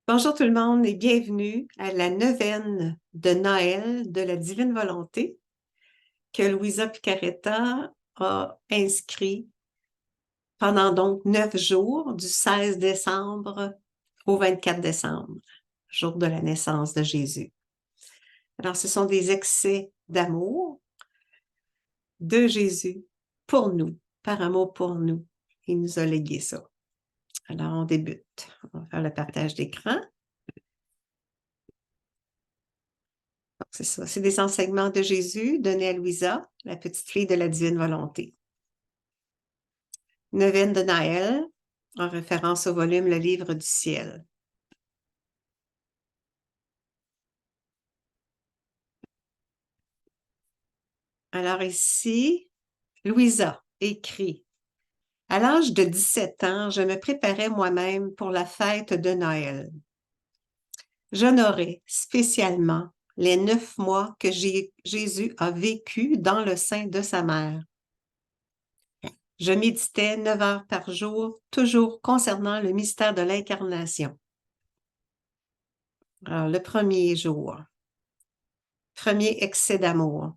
Bonjour tout le monde et bienvenue à la neuvaine de Noël de la Divine Volonté que Louisa Picaretta a inscrit pendant donc 9 jours, du 16 décembre au 24 décembre, jour de la naissance de Jésus. Alors, ce sont des excès d'amour de Jésus pour nous, par amour pour nous. Il nous a légué ça. Alors, on débute. On va faire le partage d'écran. C'est ça, c'est des enseignements de Jésus donnés à Louisa, la petite fille de la Divine Volonté. Neuvaine de Noël, en référence au volume Le Livre du Ciel. Alors ici, Louisa écrit: à l'âge de 17 ans, je me préparais moi-même pour la fête de Noël. J'honorais spécialement les 9 mois que Jésus a vécu dans le sein de sa mère. Je méditais 9 heures par jour, toujours concernant le mystère de l'incarnation. Alors, le premier jour, premier excès d'amour.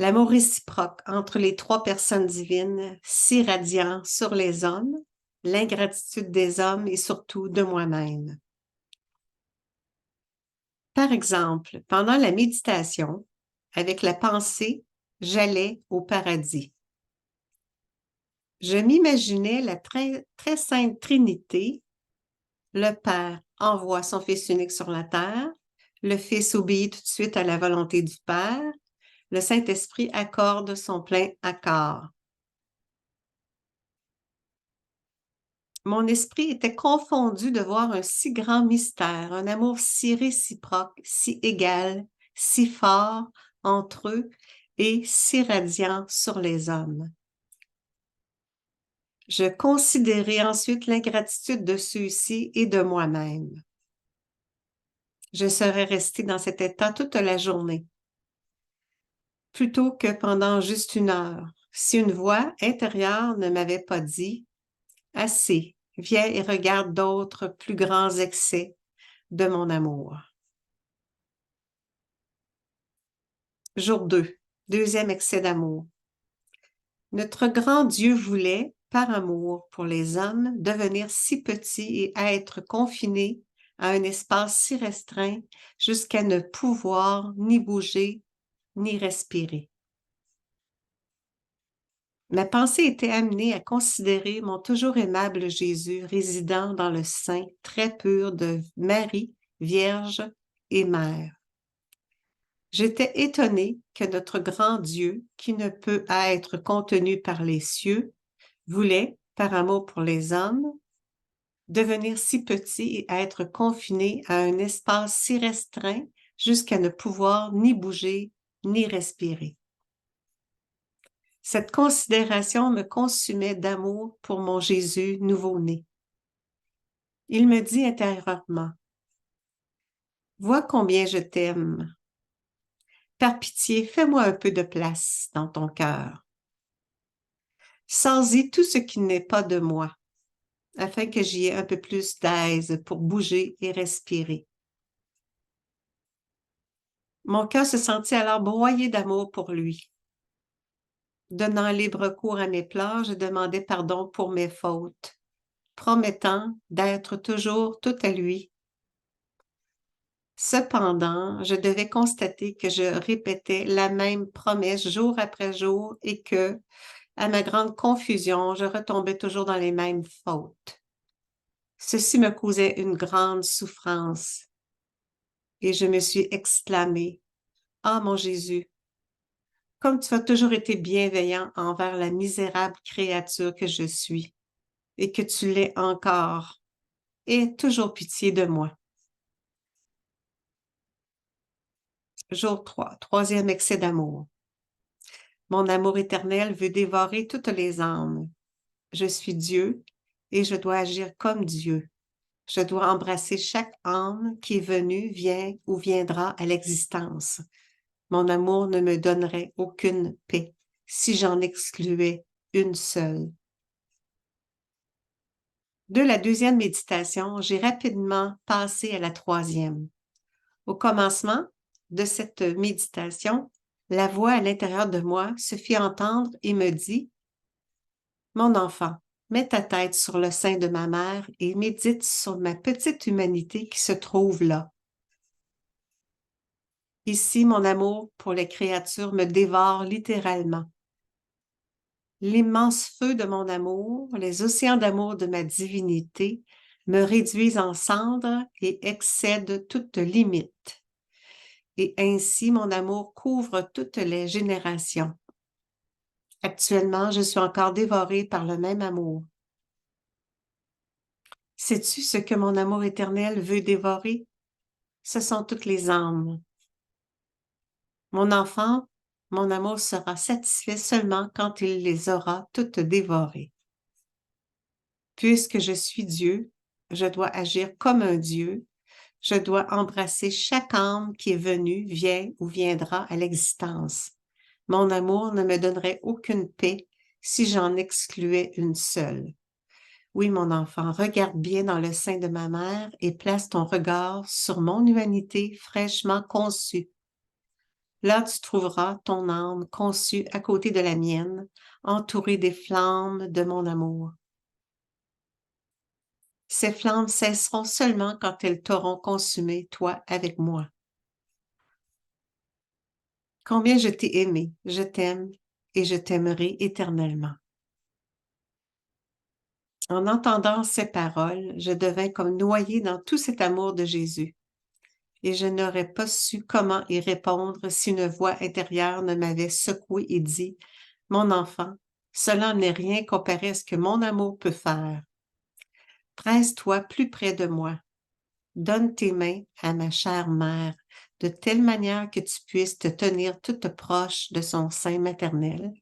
L'amour réciproque entre les trois personnes divines s'irradiant sur les hommes, l'ingratitude des hommes et surtout de moi-même. Par exemple, pendant la méditation, avec la pensée, j'allais au paradis. Je m'imaginais la très sainte Trinité. Le Père envoie son Fils unique sur la terre, le Fils obéit tout de suite à la volonté du Père, le Saint-Esprit accorde son plein accord. Mon esprit était confondu de voir un si grand mystère, un amour si réciproque, si égal, si fort entre eux et si radiant sur les hommes. Je considérais ensuite l'ingratitude de ceux-ci et de moi-même. Je serais restée dans cet état toute la journée, plutôt que pendant juste 1 heure, si une voix intérieure ne m'avait pas dit « Assez, viens et regarde d'autres plus grands excès de mon amour. » Jour 2, deuxième excès d'amour. Notre grand Dieu voulait, par amour pour les hommes, devenir si petit et être confiné à un espace si restreint jusqu'à ne pouvoir ni bouger ni respirer. Ma pensée était amenée à considérer mon toujours aimable Jésus résidant dans le sein très pur de Marie, Vierge et Mère. J'étais étonnée que notre grand Dieu, qui ne peut être contenu par les cieux, voulait, par amour pour les hommes, devenir si petit et être confiné à un espace si restreint jusqu'à ne pouvoir ni bouger ni respirer. Cette considération me consumait d'amour pour mon Jésus nouveau-né. Il me dit intérieurement: « Vois combien je t'aime. Par pitié, fais-moi un peu de place dans ton cœur. Sens-y tout ce qui n'est pas de moi, afin que j'y ai un peu plus d'aise pour bouger et respirer. » Mon cœur se sentit alors broyé d'amour pour lui. Donnant libre cours à mes pleurs, je demandai pardon pour mes fautes, promettant d'être toujours tout à lui. Cependant, je devais constater que je répétais la même promesse jour après jour et que, à ma grande confusion, je retombais toujours dans les mêmes fautes. Ceci me causait une grande souffrance et je me suis exclamée: « Ah, mon Jésus, comme tu as toujours été bienveillant envers la misérable créature que je suis et que tu l'es encore, aie toujours pitié de moi. » Jour 3, troisième excès d'amour. Mon amour éternel veut dévorer toutes les âmes. Je suis Dieu et je dois agir comme Dieu. Je dois embrasser chaque âme qui est venue, vient ou viendra à l'existence. Mon amour ne me donnerait aucune paix si j'en excluais une seule. De la deuxième méditation, j'ai rapidement passé à la troisième. Au commencement de cette méditation, la voix à l'intérieur de moi se fit entendre et me dit: « Mon enfant, mets ta tête sur le sein de ma mère et médite sur ma petite humanité qui se trouve là. Ici, mon amour pour les créatures me dévore littéralement. L'immense feu de mon amour, les océans d'amour de ma divinité me réduisent en cendres et excèdent toute limite. Et ainsi mon amour couvre toutes les générations. Actuellement, je suis encore dévorée par le même amour. Sais-tu ce que mon amour éternel veut dévorer? Ce sont toutes les âmes. Mon enfant, mon amour sera satisfait seulement quand il les aura toutes dévorées. Puisque je suis Dieu, je dois agir comme un Dieu. Je dois embrasser chaque âme qui est venue, vient ou viendra à l'existence. Mon amour ne me donnerait aucune paix si j'en excluais une seule. Oui, mon enfant, regarde bien dans le sein de ma mère et place ton regard sur mon humanité fraîchement conçue. Là, tu trouveras ton âme conçue à côté de la mienne, entourée des flammes de mon amour. Ces flammes cesseront seulement quand elles t'auront consumé, toi, avec moi. Combien je t'ai aimé, je t'aime et je t'aimerai éternellement. » En entendant ces paroles, je devins comme noyée dans tout cet amour de Jésus. Et je n'aurais pas su comment y répondre si une voix intérieure ne m'avait secouée et dit: « Mon enfant, cela n'est rien comparé à ce que mon amour peut faire. Presse-toi plus près de moi. Donne tes mains à ma chère mère, de telle manière que tu puisses te tenir toute proche de son sein maternel.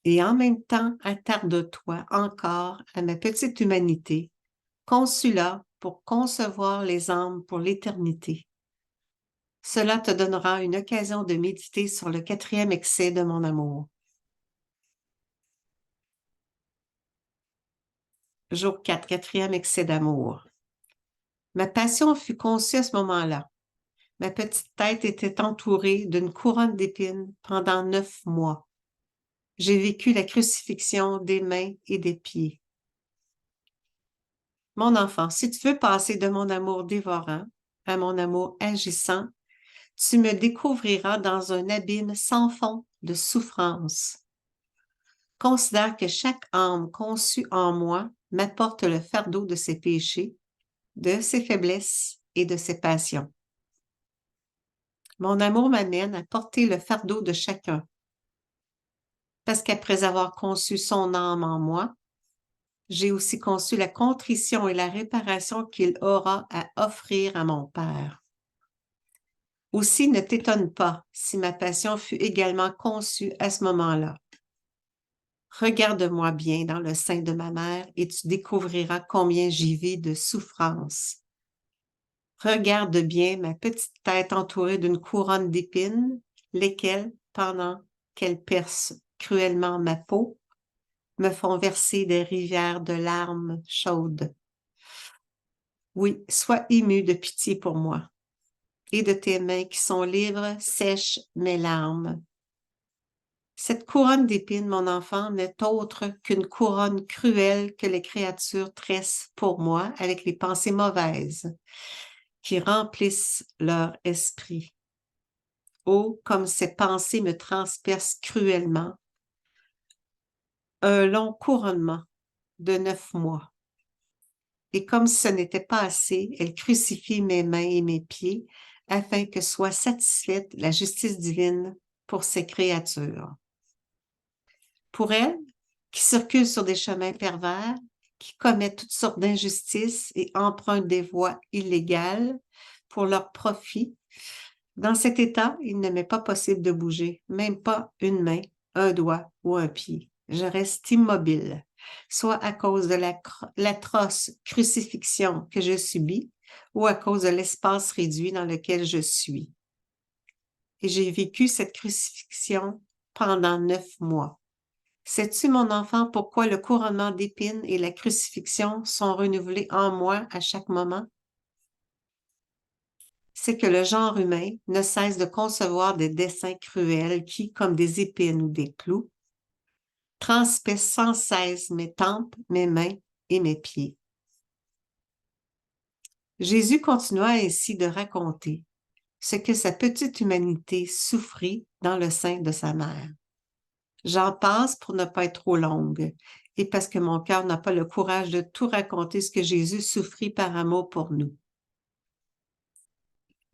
Et en même temps, attarde-toi encore à ma petite humanité, conçue-la pour concevoir les âmes pour l'éternité. Cela te donnera une occasion de méditer sur le quatrième excès de mon amour. » Jour 4, quatrième excès d'amour. Ma passion fut conçue à ce moment-là. Ma petite tête était entourée d'une couronne d'épines pendant 9 mois. J'ai vécu la crucifixion des mains et des pieds. Mon enfant, si tu veux passer de mon amour dévorant à mon amour agissant, tu me découvriras dans un abîme sans fond de souffrance. Considère que chaque âme conçue en moi m'apporte le fardeau de ses péchés, de ses faiblesses et de ses passions. Mon amour m'amène à porter le fardeau de chacun, parce qu'après avoir conçu son âme en moi, j'ai aussi conçu la contrition et la réparation qu'il aura à offrir à mon Père. Aussi, ne t'étonne pas si ma passion fut également conçue à ce moment-là. Regarde-moi bien dans le sein de ma mère et tu découvriras combien j'y vis de souffrance. Regarde bien ma petite tête entourée d'une couronne d'épines, lesquelles, pendant qu'elles percent cruellement ma peau, me font verser des rivières de larmes chaudes. Oui, sois ému de pitié pour moi, et de tes mains qui sont libres sèchent mes larmes. Cette couronne d'épines, mon enfant, n'est autre qu'une couronne cruelle que les créatures tressent pour moi avec les pensées mauvaises qui remplissent leur esprit. Oh, comme ces pensées me transpercent cruellement. Un long couronnement de 9 mois. Et comme si ce n'était pas assez, elle crucifie mes mains et mes pieds afin que soit satisfaite la justice divine pour ces créatures. Pour elles, qui circulent sur des chemins pervers, qui commettent toutes sortes d'injustices et empruntent des voies illégales pour leur profit, dans cet état, il ne m'est pas possible de bouger, même pas une main, un doigt ou un pied. Je reste immobile, soit à cause de l'atroce crucifixion que je subis ou à cause de l'espace réduit dans lequel je suis. Et j'ai vécu cette crucifixion pendant 9 mois. Sais-tu, mon enfant, pourquoi le couronnement d'épines et la crucifixion sont renouvelés en moi à chaque moment? C'est que le genre humain ne cesse de concevoir des desseins cruels qui, comme des épines ou des clous, transpercent sans cesse mes tempes, mes mains et mes pieds. Jésus continua ainsi de raconter ce que sa petite humanité souffrit dans le sein de sa mère. J'en passe pour ne pas être trop longue et parce que mon cœur n'a pas le courage de tout raconter ce que Jésus souffrit par amour pour nous.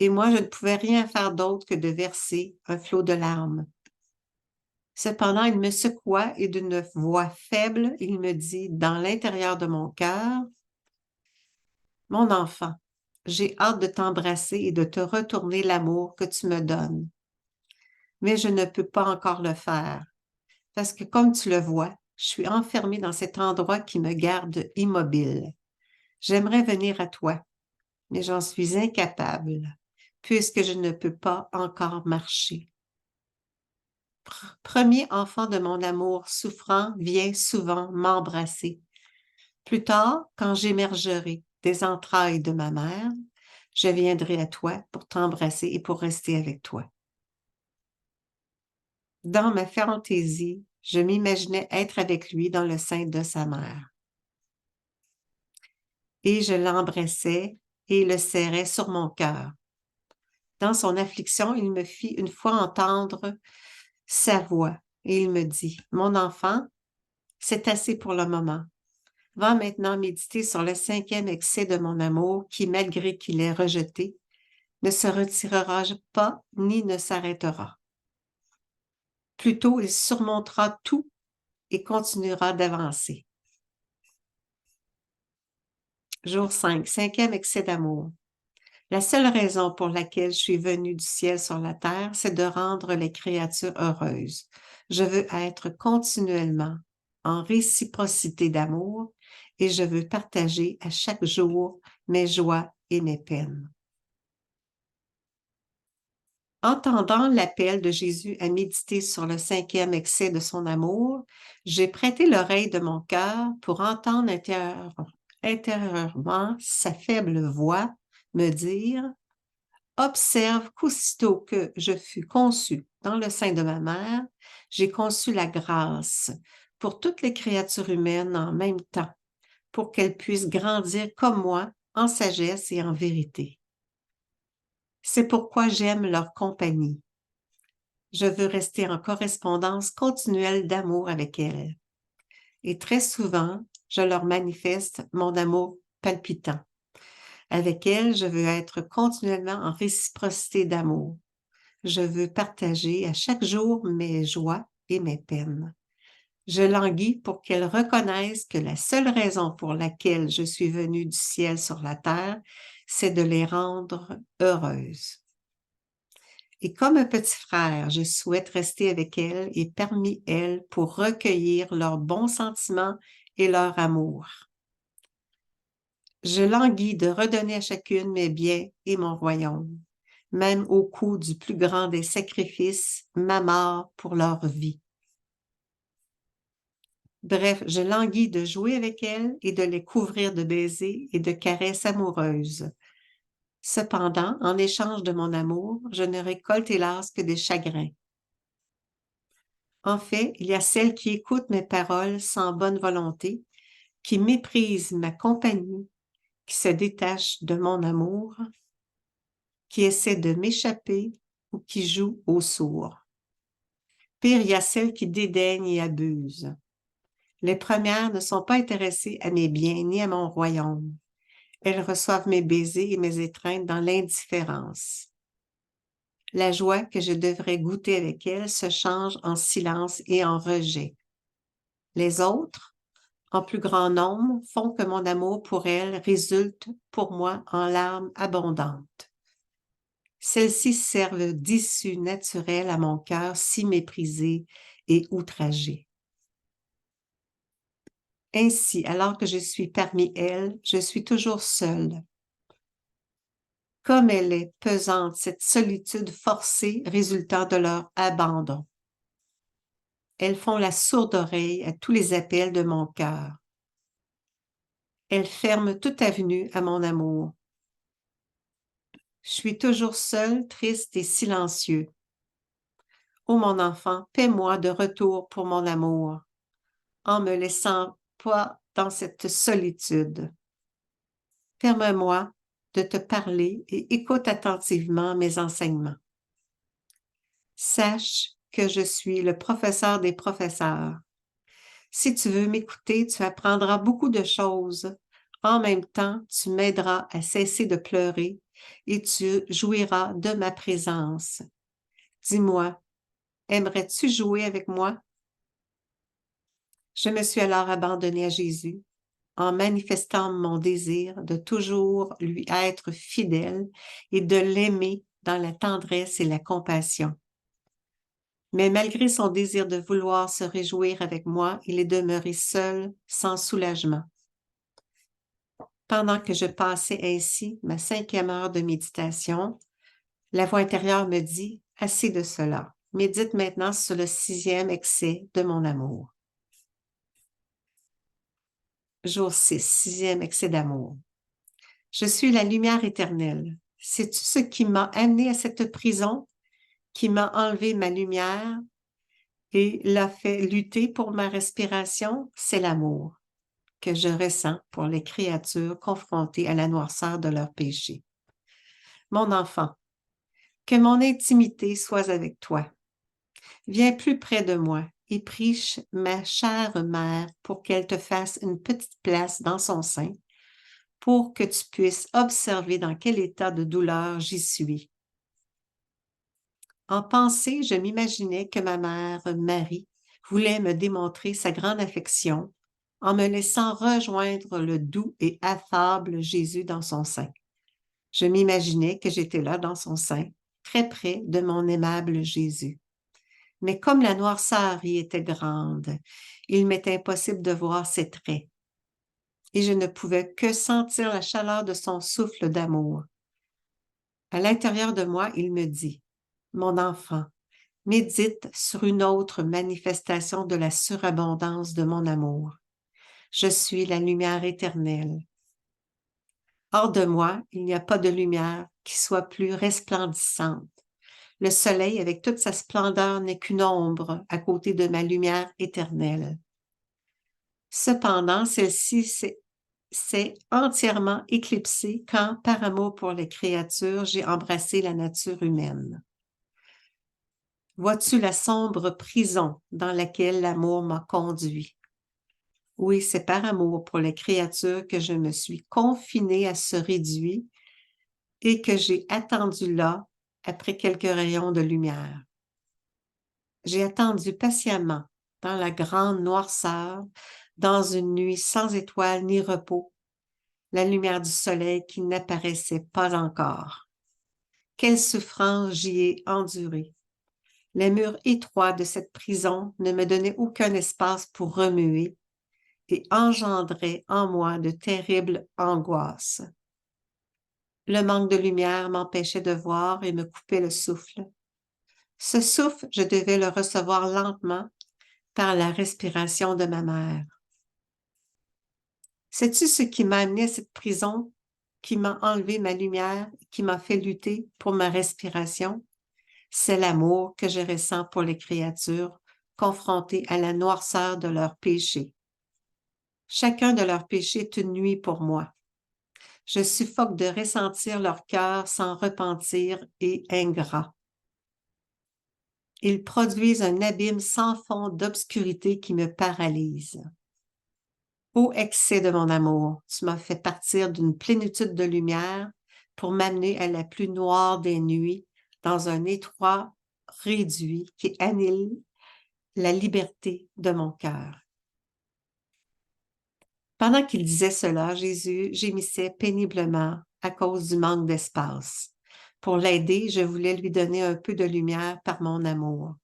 Et moi, je ne pouvais rien faire d'autre que de verser un flot de larmes. Cependant, il me secoua et d'une voix faible, il me dit dans l'intérieur de mon cœur, « Mon enfant, j'ai hâte de t'embrasser et de te retourner l'amour que tu me donnes. Mais je ne peux pas encore le faire, parce que comme tu le vois, je suis enfermée dans cet endroit qui me garde immobile. J'aimerais venir à toi, mais j'en suis incapable, puisque je ne peux pas encore marcher. Premier enfant de mon amour souffrant vient souvent m'embrasser. Plus tard, quand j'émergerai des entrailles de ma mère, je viendrai à toi pour t'embrasser et pour rester avec toi. » Dans ma fantaisie, je m'imaginais être avec lui dans le sein de sa mère. Et je l'embrassais et le serrais sur mon cœur. Dans son affliction, il me fit une fois entendre sa voix et il me dit, « Mon enfant, c'est assez pour le moment. Va maintenant méditer sur le 5e excès de mon amour qui, malgré qu'il est rejeté, ne se retirera pas ni ne s'arrêtera. Plutôt, il surmontera tout et continuera d'avancer. » Jour 5, 5e excès d'amour. La seule raison pour laquelle je suis venue du ciel sur la terre, c'est de rendre les créatures heureuses. Je veux être continuellement en réciprocité d'amour et je veux partager à chaque jour mes joies et mes peines. Entendant l'appel de Jésus à méditer sur le 5e excès de son amour, j'ai prêté l'oreille de mon cœur pour entendre intérieurement sa faible voix me dire « Observe qu'aussitôt que je fus conçu dans le sein de ma mère, j'ai conçu la grâce pour toutes les créatures humaines en même temps, pour qu'elles puissent grandir comme moi en sagesse et en vérité. C'est pourquoi j'aime leur compagnie. Je veux rester en correspondance continuelle d'amour avec elles. Et très souvent, je leur manifeste mon amour palpitant. Avec elles, je veux être continuellement en réciprocité d'amour. Je veux partager à chaque jour mes joies et mes peines. Je languis pour qu'elles reconnaissent que la seule raison pour laquelle je suis venue du ciel sur la terre, c'est de les rendre heureuses. Et comme un petit frère, je souhaite rester avec elles et parmi elles pour recueillir leurs bons sentiments et leur amour. Je languis de redonner à chacune mes biens et mon royaume, même au coût du plus grand des sacrifices, ma mort pour leur vie. Bref, je languis de jouer avec elles et de les couvrir de baisers et de caresses amoureuses. Cependant, en échange de mon amour, je ne récolte hélas que des chagrins. En fait, il y a celles qui écoutent mes paroles sans bonne volonté, qui méprisent ma compagnie, qui se détachent de mon amour, qui essaient de m'échapper ou qui jouent au sourd. Pire, il y a celles qui dédaignent et abusent. Les premières ne sont pas intéressées à mes biens ni à mon royaume. Elles reçoivent mes baisers et mes étreintes dans l'indifférence. La joie que je devrais goûter avec elles se change en silence et en rejet. Les autres, en plus grand nombre, font que mon amour pour elles résulte pour moi en larmes abondantes. Celles-ci servent d'issue naturelle à mon cœur si méprisé et outragé. Ainsi, alors que je suis parmi elles, je suis toujours seule. Comme elle est pesante, cette solitude forcée résultant de leur abandon. Elles font la sourde oreille à tous les appels de mon cœur. Elles ferment toute avenue à mon amour. Je suis toujours seul, triste et silencieux. Ô mon enfant, paie-moi de retour pour mon amour, en me laissant pas dans cette solitude. Permets-moi de te parler et écoute attentivement mes enseignements. Sache que je suis le professeur des professeurs. Si tu veux m'écouter, tu apprendras beaucoup de choses. En même temps, tu m'aideras à cesser de pleurer et tu jouiras de ma présence. Dis-moi, aimerais-tu jouer avec moi? Je me suis alors abandonnée à Jésus en manifestant mon désir de toujours lui être fidèle et de l'aimer dans la tendresse et la compassion. Mais malgré son désir de vouloir se réjouir avec moi, il est demeuré seul, sans soulagement. Pendant que je passais ainsi ma 5e heure de méditation, la voix intérieure me dit « Assez de cela. Médite maintenant sur le 6e excès de mon amour. » Jour 6, 6e excès d'amour. Je suis la lumière éternelle. Sais-tu ce qui m'a amené à cette prison, qui m'a enlevé ma lumière et l'a fait lutter pour ma respiration? C'est l'amour que je ressens pour les créatures confrontées à la noirceur de leurs péchés. Mon enfant, que mon intimité soit avec toi. Viens plus près de moi et prie ma chère mère pour qu'elle te fasse une petite place dans son sein pour que tu puisses observer dans quel état de douleur j'y suis. En pensée, je m'imaginais que ma mère, Marie, voulait me démontrer sa grande affection en me laissant rejoindre le doux et affable Jésus dans son sein. Je m'imaginais que j'étais là dans son sein, très près de mon aimable Jésus. Mais comme la noirceur y était grande, il m'était impossible de voir ses traits, et je ne pouvais que sentir la chaleur de son souffle d'amour. À l'intérieur de moi, il me dit, « Mon enfant, médite sur une autre manifestation de la surabondance de mon amour. Je suis la lumière éternelle. Hors de moi, il n'y a pas de lumière qui soit plus resplendissante. Le soleil, avec toute sa splendeur, n'est qu'une ombre à côté de ma lumière éternelle. Cependant, celle-ci s'est entièrement éclipsée quand, par amour pour les créatures, j'ai embrassé la nature humaine. Vois-tu la sombre prison dans laquelle l'amour m'a conduit? Oui, c'est par amour pour les créatures que je me suis confinée à ce réduit et que j'ai attendu là après quelques rayons de lumière. J'ai attendu patiemment dans la grande noirceur, dans une nuit sans étoiles ni repos, la lumière du soleil qui n'apparaissait pas encore. Quelle souffrance j'y ai endurée! Les murs étroits de cette prison ne me donnaient aucun espace pour remuer et engendraient en moi de terribles angoisses. Le manque de lumière m'empêchait de voir et me coupait le souffle. Ce souffle, je devais le recevoir lentement par la respiration de ma mère. Sais-tu ce qui m'a amené à cette prison, qui m'a enlevé ma lumière, qui m'a fait lutter pour ma respiration? C'est l'amour que je ressens pour les créatures confrontées à la noirceur de leurs péchés. Chacun de leurs péchés est une nuit pour moi. Je suffoque de ressentir leur cœur sans repentir et ingrat. Ils produisent un abîme sans fond d'obscurité qui me paralyse. Ô excès de mon amour, tu m'as fait partir d'une plénitude de lumière pour m'amener à la plus noire des nuits, dans un étroit réduit qui annule la liberté de mon cœur. Pendant qu'il disait cela, Jésus gémissait péniblement à cause du manque d'espace. Pour l'aider, je voulais lui donner un peu de lumière par mon amour.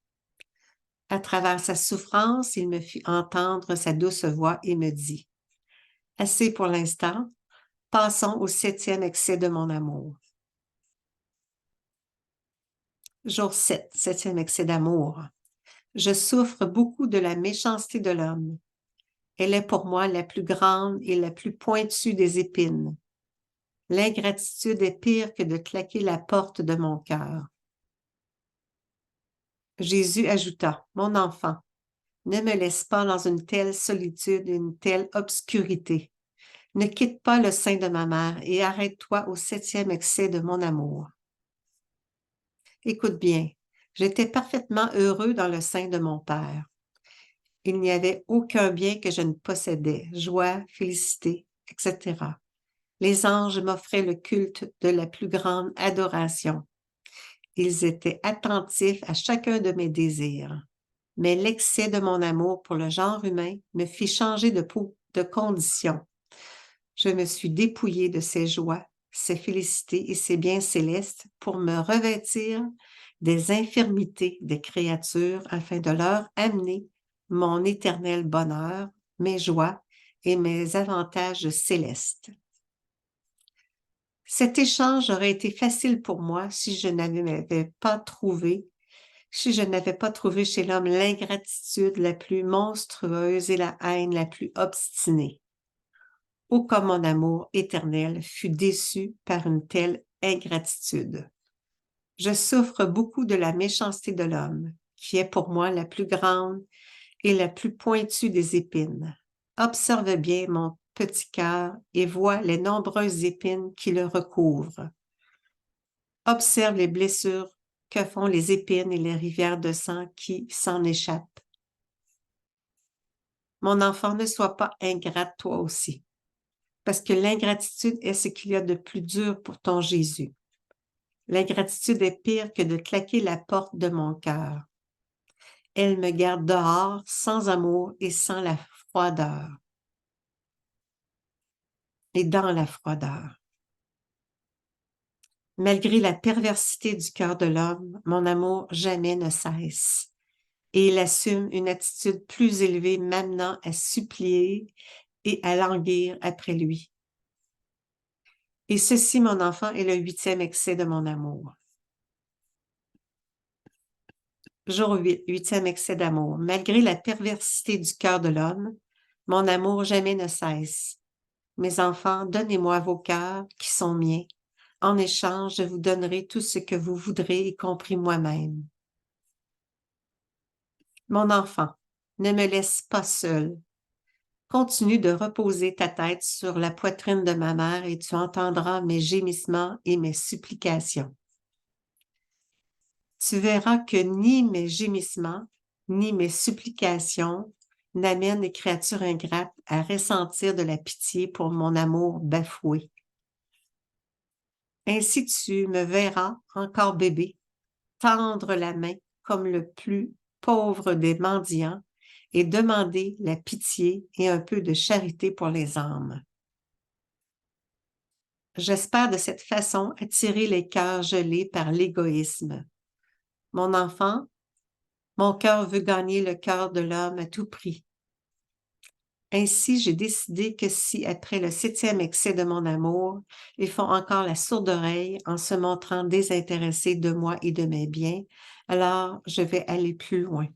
À travers sa souffrance, il me fit entendre sa douce voix et me dit, « Assez pour l'instant, passons au 7e excès de mon amour. » Jour 7, 7e excès d'amour. Je souffre beaucoup de la méchanceté de l'homme. Elle est pour moi la plus grande et la plus pointue des épines. L'ingratitude est pire que de claquer la porte de mon cœur. Jésus ajouta, Mon enfant, ne me laisse pas dans une telle solitude et une telle obscurité. Ne quitte pas le sein de ma mère et arrête-toi au 7e excès de mon amour. Écoute bien, j'étais parfaitement heureux dans le sein de mon Père. Il n'y avait aucun bien que je ne possédais, joie, félicité, etc. Les anges m'offraient le culte de la plus grande adoration. Ils étaient attentifs à chacun de mes désirs. Mais l'excès de mon amour pour le genre humain me fit changer de condition. Je me suis dépouillée de ces joies, ces félicités et ces biens célestes pour me revêtir des infirmités des créatures afin de leur amener mon éternel bonheur, mes joies et mes avantages célestes. Cet échange aurait été facile pour moi si je n'avais pas trouvé chez l'homme l'ingratitude la plus monstrueuse et la haine la plus obstinée. Oh, comme mon amour éternel fut déçu par une telle ingratitude. Je souffre beaucoup de la méchanceté de l'homme, qui est pour moi la plus grande et la plus pointue des épines. Observe bien mon petit cœur et vois les nombreuses épines qui le recouvrent. Observe les blessures que font les épines et les rivières de sang qui s'en échappent. Mon enfant, ne sois pas ingrate toi aussi, parce que l'ingratitude est ce qu'il y a de plus dur pour ton Jésus. L'ingratitude est pire que de claquer la porte de mon cœur. Elle me garde dehors, sans amour et sans la froideur. Et dans la froideur. Malgré la perversité du cœur de l'homme, mon amour jamais ne cesse. Et il assume une attitude plus élevée, m'amenant à supplier et à languir après lui. Et ceci, mon enfant, est le 8e excès de mon amour. Jour 8, 8e excès d'amour. Malgré la perversité du cœur de l'homme, mon amour jamais ne cesse. Mes enfants, donnez-moi vos cœurs qui sont miens. En échange, je vous donnerai tout ce que vous voudrez, y compris moi-même. Mon enfant, ne me laisse pas seul. Continue de reposer ta tête sur la poitrine de ma mère et tu entendras mes gémissements et mes supplications. Tu verras que ni mes gémissements, ni mes supplications n'amènent les créatures ingrates à ressentir de la pitié pour mon amour bafoué. Ainsi tu me verras, encore bébé, tendre la main comme le plus pauvre des mendiants et demander la pitié et un peu de charité pour les âmes. J'espère de cette façon attirer les cœurs gelés par l'égoïsme. Mon enfant, mon cœur veut gagner le cœur de l'homme à tout prix. Ainsi, j'ai décidé que si, après le 7e excès de mon amour, ils font encore la sourde oreille en se montrant désintéressés de moi et de mes biens, alors je vais aller plus loin.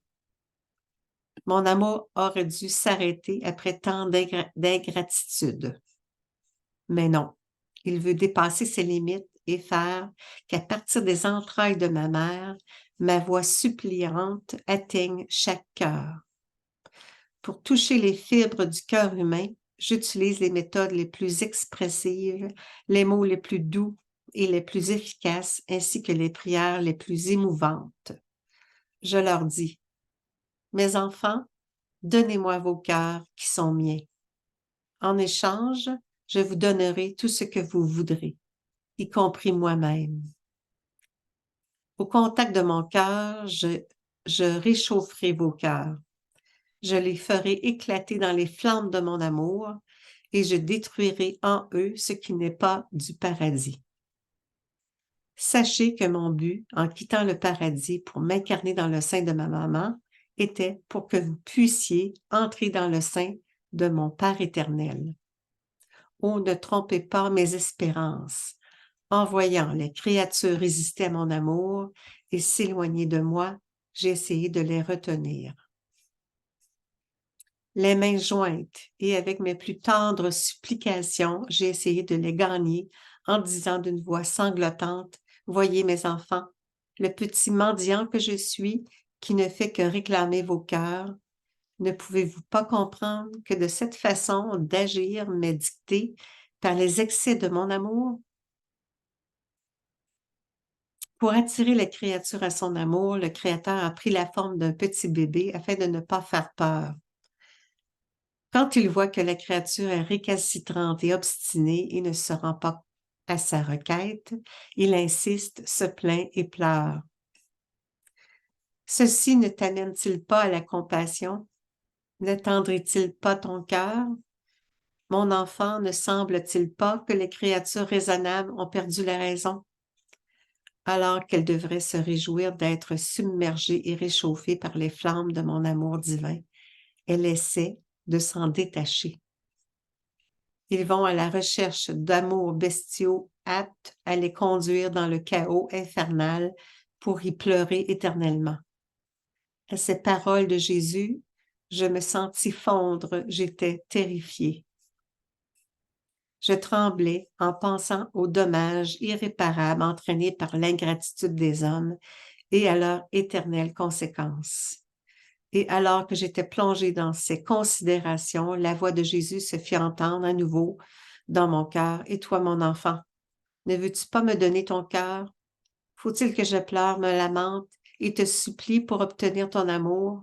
Mon amour aurait dû s'arrêter après tant d'ingratitude. Mais non, il veut dépasser ses limites et faire qu'à partir des entrailles de ma mère, ma voix suppliante atteigne chaque cœur. Pour toucher les fibres du cœur humain, j'utilise les méthodes les plus expressives, les mots les plus doux et les plus efficaces, ainsi que les prières les plus émouvantes. Je leur dis, mes enfants, donnez-moi vos cœurs qui sont miens. En échange, je vous donnerai tout ce que vous voudrez, y compris moi-même. Au contact de mon cœur, je réchaufferai vos cœurs. Je les ferai éclater dans les flammes de mon amour et je détruirai en eux ce qui n'est pas du paradis. Sachez que mon but, en quittant le paradis pour m'incarner dans le sein de ma maman, était pour que vous puissiez entrer dans le sein de mon Père éternel. Oh, ne trompez pas mes espérances. En voyant les créatures résister à mon amour et s'éloigner de moi, j'ai essayé de les retenir. Les mains jointes et avec mes plus tendres supplications, j'ai essayé de les gagner en disant d'une voix sanglotante, « Voyez mes enfants, le petit mendiant que je suis, qui ne fait que réclamer vos cœurs, ne pouvez-vous pas comprendre que de cette façon d'agir m'est dictée par les excès de mon amour? » Pour attirer la créature à son amour, le Créateur a pris la forme d'un petit bébé afin de ne pas faire peur. Quand il voit que la créature est récalcitrante et obstinée et ne se rend pas à sa requête, il insiste, se plaint et pleure. Ceci ne t'amène-t-il pas à la compassion? N'attendrit-il pas ton cœur? Mon enfant, ne semble-t-il pas que les créatures raisonnables ont perdu la raison? Alors qu'elles devraient se réjouir d'être submergées et réchauffées par les flammes de mon amour divin, elles essaient de s'en détacher. Ils vont à la recherche d'amours bestiaux aptes à les conduire dans le chaos infernal pour y pleurer éternellement. À ces paroles de Jésus, je me sentis fondre, j'étais terrifiée. Je tremblais en pensant aux dommages irréparables entraînés par l'ingratitude des hommes et à leurs éternelles conséquences. Et alors que j'étais plongée dans ces considérations, la voix de Jésus se fit entendre à nouveau dans mon cœur. « Et toi, mon enfant, ne veux-tu pas me donner ton cœur? Faut-il que je pleure, me lamente et te supplie pour obtenir ton amour? »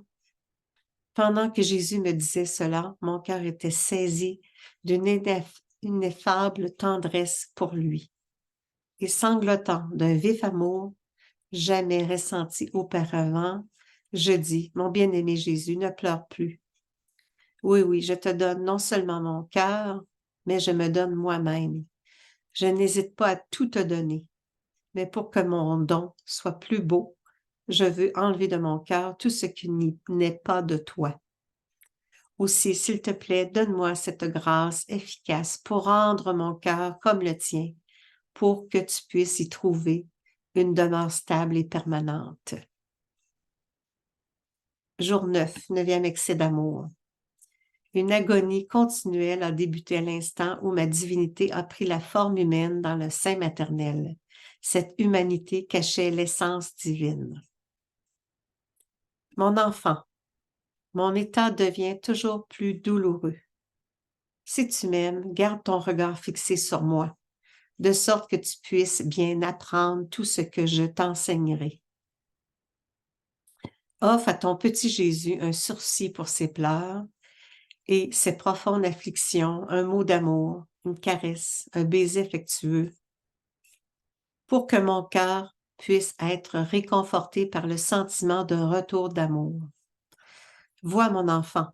Pendant que Jésus me disait cela, mon cœur était saisi d'une ineffable tendresse pour lui. Et sanglotant d'un vif amour, jamais ressenti auparavant, je dis, « Mon bien-aimé Jésus, ne pleure plus. Oui, oui, je te donne non seulement mon cœur, mais je me donne moi-même. Je n'hésite pas à tout te donner, mais pour que mon don soit plus beau, je veux enlever de mon cœur tout ce qui n'est pas de toi. Aussi, s'il te plaît, donne-moi cette grâce efficace pour rendre mon cœur comme le tien, pour que tu puisses y trouver une demeure stable et permanente. » Jour 9, 9e excès d'amour. Une agonie continuelle a débuté à l'instant où ma divinité a pris la forme humaine dans le sein maternel. Cette humanité cachait l'essence divine. Mon enfant, mon état devient toujours plus douloureux. Si tu m'aimes, garde ton regard fixé sur moi, de sorte que tu puisses bien apprendre tout ce que je t'enseignerai. Offre à ton petit Jésus un sursis pour ses pleurs et ses profondes afflictions, un mot d'amour, une caresse, un baiser affectueux, pour que mon cœur puisse être réconforté par le sentiment d'un retour d'amour. Vois, mon enfant,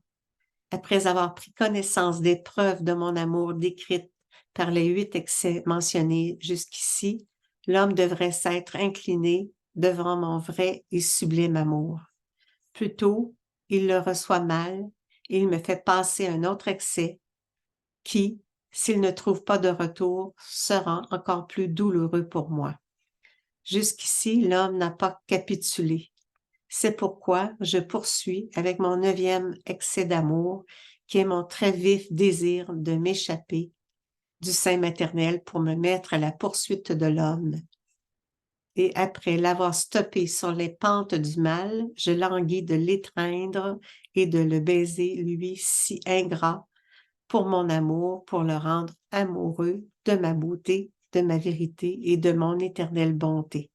après avoir pris connaissance des preuves de mon amour décrites par les 8 excès mentionnés jusqu'ici, l'homme devrait s'être incliné devant mon vrai et sublime amour. Plutôt, il le reçoit mal et il me fait passer un autre excès qui, s'il ne trouve pas de retour, sera encore plus douloureux pour moi. Jusqu'ici, l'homme n'a pas capitulé. C'est pourquoi je poursuis avec mon 9e excès d'amour, qui est mon très vif désir de m'échapper du sein maternel pour me mettre à la poursuite de l'homme. Et après l'avoir stoppé sur les pentes du mal, je languis de l'étreindre et de le baiser, lui si ingrat, pour mon amour, pour le rendre amoureux de ma beauté, de ma vérité et de mon éternelle bonté.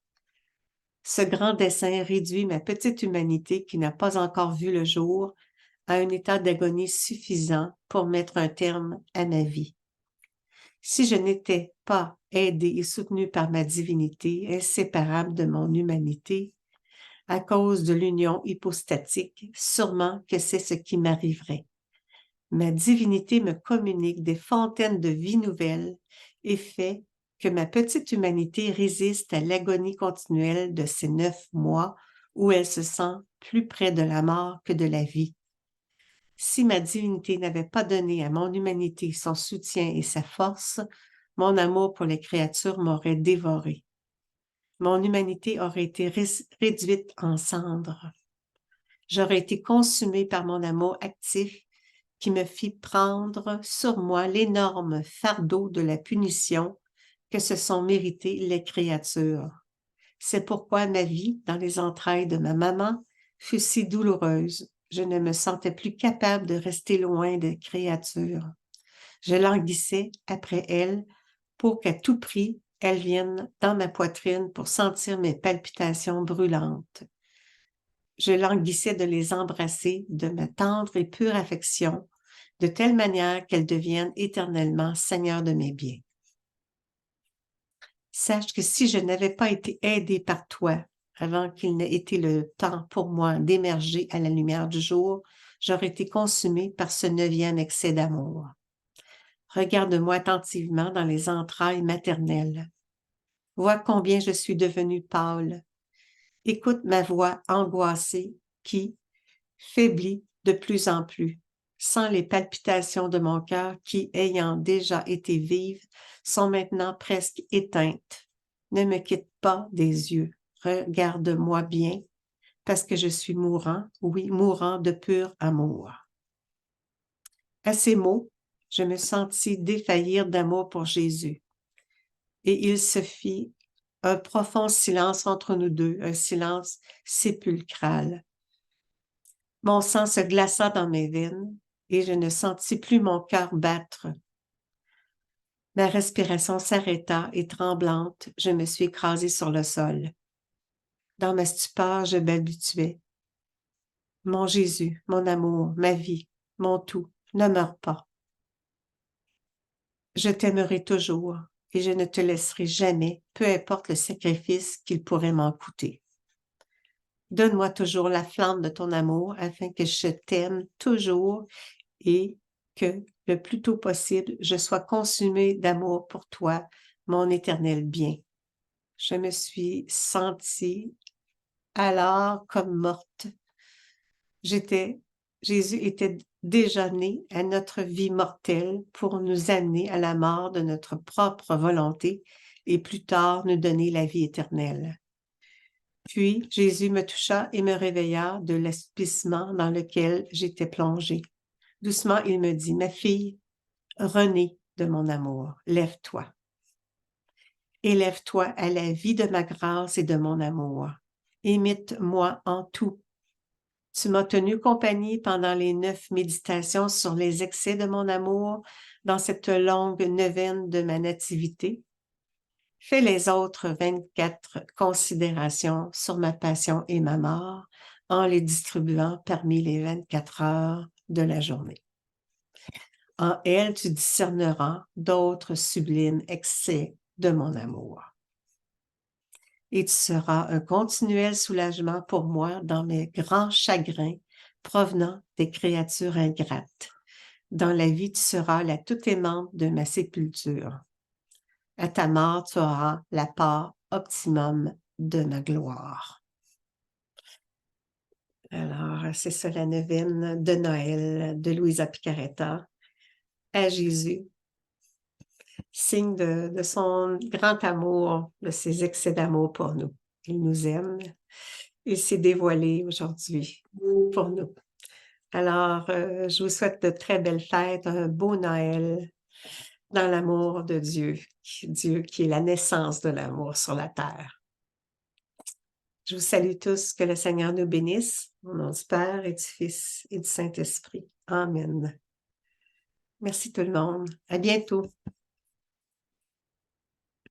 Ce grand dessein réduit ma petite humanité qui n'a pas encore vu le jour à un état d'agonie suffisant pour mettre un terme à ma vie. Si je n'étais pas aidée et soutenue par ma divinité, inséparable de mon humanité, à cause de l'union hypostatique, sûrement que c'est ce qui m'arriverait. Ma divinité me communique des fontaines de vie nouvelle et fait que ma petite humanité résiste à l'agonie continuelle de ces 9 mois où elle se sent plus près de la mort que de la vie. Si ma divinité n'avait pas donné à mon humanité son soutien et sa force, mon amour pour les créatures m'aurait dévoré. mon humanité aurait été réduite en cendres. J'aurais été consumée par mon amour actif qui me fit prendre sur moi l'énorme fardeau de la punition que se sont méritées les créatures. C'est pourquoi ma vie dans les entrailles de ma maman fut si douloureuse. Je ne me sentais plus capable de rester loin des créatures. Je languissais après elles pour qu'à tout prix, elles viennent dans ma poitrine pour sentir mes palpitations brûlantes. Je languissais de les embrasser de ma tendre et pure affection, de telle manière qu'elles deviennent éternellement seigneurs de mes biens. Sache que si je n'avais pas été aidée par toi avant qu'il n'ait été le temps pour moi d'émerger à la lumière du jour, j'aurais été consumée par ce 9e excès d'amour. Regarde-moi attentivement dans les entrailles maternelles. Vois combien je suis devenue pâle. Écoute ma voix angoissée qui faiblit de plus en plus. Sens les palpitations de mon cœur qui, ayant déjà été vives, sont maintenant presque éteintes. Ne me quitte pas des yeux. Regarde-moi bien, parce que je suis mourant, oui, mourant de pur amour. À ces mots, je me sentis défaillir d'amour pour Jésus. Et il se fit un profond silence entre nous deux, un silence sépulcral. Mon sang se glaça dans mes veines et je ne sentis plus mon cœur battre. Ma respiration s'arrêta et tremblante, je me suis écrasée sur le sol. Dans ma stupeur, je balbutiais. Mon Jésus, mon amour, ma vie, mon tout, ne meurs pas. Je t'aimerai toujours et je ne te laisserai jamais, peu importe le sacrifice qu'il pourrait m'en coûter. Donne-moi toujours la flamme de ton amour afin que je t'aime toujours et que, le plus tôt possible, je sois consumée d'amour pour toi, mon éternel bien. Je me suis sentie alors comme morte. Jésus était déjà né à notre vie mortelle pour nous amener à la mort de notre propre volonté et plus tard nous donner la vie éternelle. Puis Jésus me toucha et me réveilla de l'aspissement dans lequel j'étais plongée. Doucement, il me dit, « Ma fille, renais de mon amour, lève-toi. Élève-toi à la vie de ma grâce et de mon amour. Imite-moi en tout. Tu m'as tenu compagnie pendant les 9 méditations sur les excès de mon amour dans cette longue neuvaine de ma nativité. Fais les autres 24 considérations sur ma passion et ma mort en les distribuant parmi les 24 heures de la journée. En elles, tu discerneras d'autres sublimes excès de mon amour. Et tu seras un continuel soulagement pour moi dans mes grands chagrins provenant des créatures ingrates. Dans la vie, tu seras la toute-aimante de ma sépulture. À ta mort, tu auras la part optimum de ma gloire. » Alors, c'est ça la neuvaine de Noël de Louisa Picaretta à Jésus, signe de son grand amour, de ses excès d'amour pour nous. Il nous aime. Il s'est dévoilé aujourd'hui pour nous. Alors, je vous souhaite de très belles fêtes, un beau Noël dans l'amour de Dieu, Dieu qui est la naissance de l'amour sur la terre. Je vous salue tous, que le Seigneur nous bénisse, au nom du Père et du Fils et du Saint-Esprit. Amen. Merci tout le monde. À bientôt.